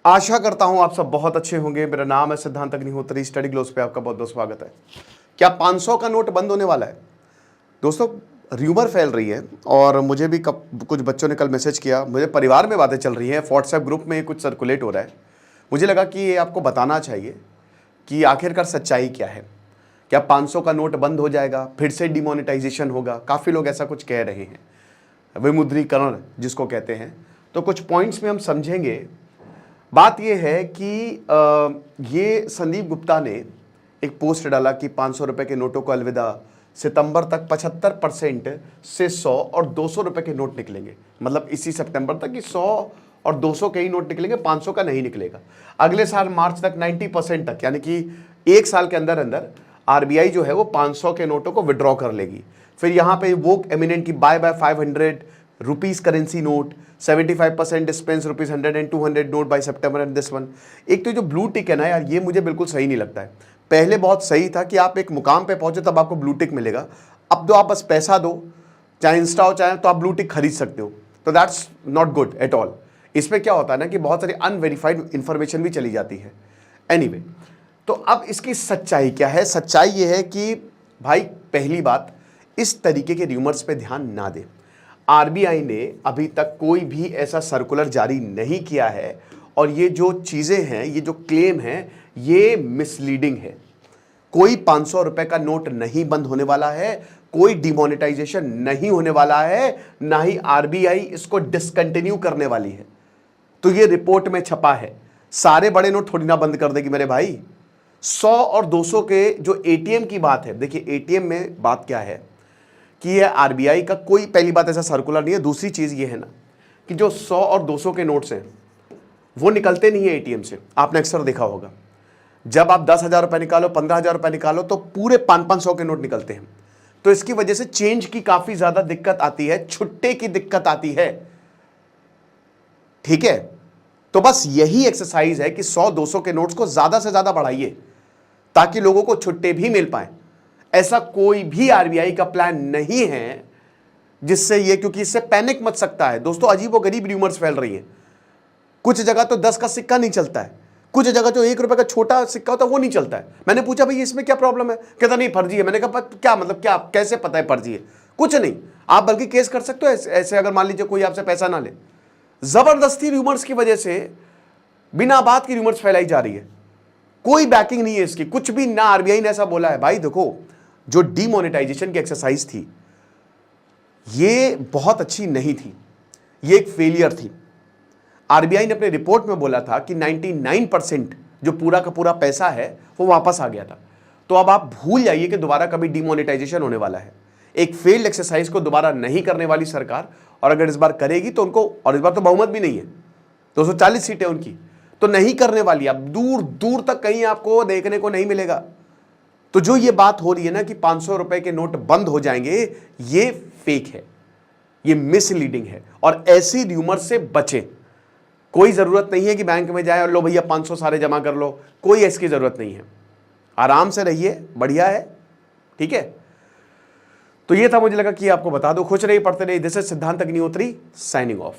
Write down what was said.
आशा करता हूं आप सब बहुत अच्छे होंगे। मेरा नाम है सिद्धांत अग्निहोत्री। स्टडी ग्लोस पे आपका बहुत बहुत स्वागत है। क्या 500 का नोट बंद होने वाला है? दोस्तों, र्यूमर फैल रही है और मुझे भी कुछ बच्चों ने कल मैसेज किया, मुझे परिवार में बातें चल रही हैं, व्हाट्सएप ग्रुप में कुछ सर्कुलेट हो रहा है। मुझे लगा कि ये आपको बताना चाहिए कि आखिरकार सच्चाई क्या है। क्या 500 का नोट बंद हो जाएगा, फिर से डिमोनेटाइजेशन होगा? काफ़ी लोग ऐसा कुछ कह रहे हैं, विमुद्रीकरण जिसको कहते हैं। तो कुछ पॉइंट्स में हम समझेंगे। बात यह है कि ये संदीप गुप्ता ने एक पोस्ट डाला कि 500 रुपए के नोटों को अलविदा, सितंबर तक 75% से 100 और 200 रुपए के नोट निकलेंगे। मतलब इसी सितंबर तक कि 100 और 200 के ही नोट निकलेंगे, 500 का नहीं निकलेगा। अगले साल मार्च तक 90% तक, यानी कि एक साल के अंदर अंदर आरबीआई जो है वो 500 के नोटों को विड्रॉ कर लेगी। फिर यहाँ पे वो एमिनेंट की by 500 rupees currency note, 75% dispense ₹100 and 200 note by September end this one. एक तो जो ब्लू टिक है ना यार, ये मुझे बिल्कुल सही नहीं लगता है। पहले बहुत सही था कि आप एक मुकाम पे पहुंचे तब आपको ब्लू टिक मिलेगा। अब तो आप बस पैसा दो, चाहे इंस्टा हो चाहे, तो आप ब्लू टिक खरीद सकते हो। तो that's not good at all. इसमें क्या होता है ना कि बहुत सारी अनवेरीफाइड इंफॉर्मेशन भी चली जाती है। एनीवे, तो अब इसकी सच्चाई क्या है? सच्चाई ये है कि भाई, पहली बात, इस तरीके के र्यूमर्स पे ध्यान ना दें। आरबीआई ने अभी तक कोई भी ऐसा सर्कुलर जारी नहीं किया है और ये जो चीजें हैं, ये जो क्लेम है, ये मिसलीडिंग है। कोई 500 रुपए का नोट नहीं बंद होने वाला है, कोई डिमोनेटाइजेशन नहीं होने वाला है, ना ही आरबीआई इसको डिसकंटिन्यू करने वाली है। तो ये रिपोर्ट में छपा है। सारे बड़े नोट थोड़ी ना बंद कर देगी मेरे भाई। 100 और 200 के जो एटीएम की बात है, देखिए एटीएम में बात क्या है कि ये आरबीआई का कोई, पहली बात, ऐसा सर्कुलर नहीं है। दूसरी चीज ये है ना कि जो 100 और 200 के नोट्स हैं वो निकलते नहीं है एटीएम से। आपने अक्सर देखा होगा, जब आप 10,000 रुपए निकालो, 15,000 रुपए निकालो, तो पूरे 500-500 के नोट निकलते हैं। तो इसकी वजह से चेंज की काफी ज्यादा दिक्कत आती है, छुट्टे की दिक्कत आती है। ठीक है, तो बस यही एक्सरसाइज है कि 100-200 के नोट्स को ज्यादा से ज्यादा बढ़ाइए ताकि लोगों को छुट्टे भी मिल पाए। ऐसा कोई भी आरबीआई का प्लान नहीं है जिससे ये, क्योंकि इससे पैनिक मच सकता है। दोस्तों, अजीबोगरीब र्यूमर्स फैल रही हैं। कुछ जगह तो 10 का सिक्का नहीं चलता है, कुछ जगह जो 1 रुपए का छोटा सिक्का होता है वो नहीं चलता है। मैंने पूछा भाई इसमें क्या प्रॉब्लम है? कहता नहीं फर्जी है। मैंने कहा क्या मतलब, क्या कैसे पता है फर्जी है? कुछ नहीं, आप बल्कि केस कर सकते हो ऐसे अगर मान लीजिए कोई आपसे पैसा ना ले। जबरदस्ती र्यूमर्स की वजह से बिना बात की र्यूमर्स फैलाई जा रही है, कोई बैकिंग नहीं है इसकी, कुछ भी ना आरबीआई ने ऐसा बोला है। भाई देखो, जो डीमोनेटाइजेशन की एक्सरसाइज थी ये बहुत अच्छी नहीं थी, ये एक फेलियर थी। आरबीआई ने अपने रिपोर्ट में बोला था कि 99% जो पूरा का पूरा पैसा है वो वापस आ गया था। तो अब आप भूल जाइए कि दोबारा कभी डीमोनेटाइजेशन होने वाला है। एक फेल्ड एक्सरसाइज को दोबारा नहीं करने वाली सरकार, और अगर इस बार करेगी तो उनको, और इस बार तो बहुमत भी नहीं है, 240 सीटें उनकी, तो नहीं करने वाली। अब दूर दूर तक कहीं आपको देखने को नहीं मिलेगा। तो जो ये बात हो रही है ना कि 500 रुपए के नोट बंद हो जाएंगे, ये फेक है, ये मिसलीडिंग है। और ऐसी र्यूमर से बचें। कोई जरूरत नहीं है कि बैंक में जाए और लो भैया 500 सारे जमा कर लो, कोई इसकी जरूरत नहीं है। आराम से रहिए, बढ़िया है, ठीक है। तो ये था, मुझे लगा कि आपको बता दो। खुश रहिए, पढ़ते रहिए। दिस इज सिद्धांत अग्निहोत्री, साइनिंग ऑफ।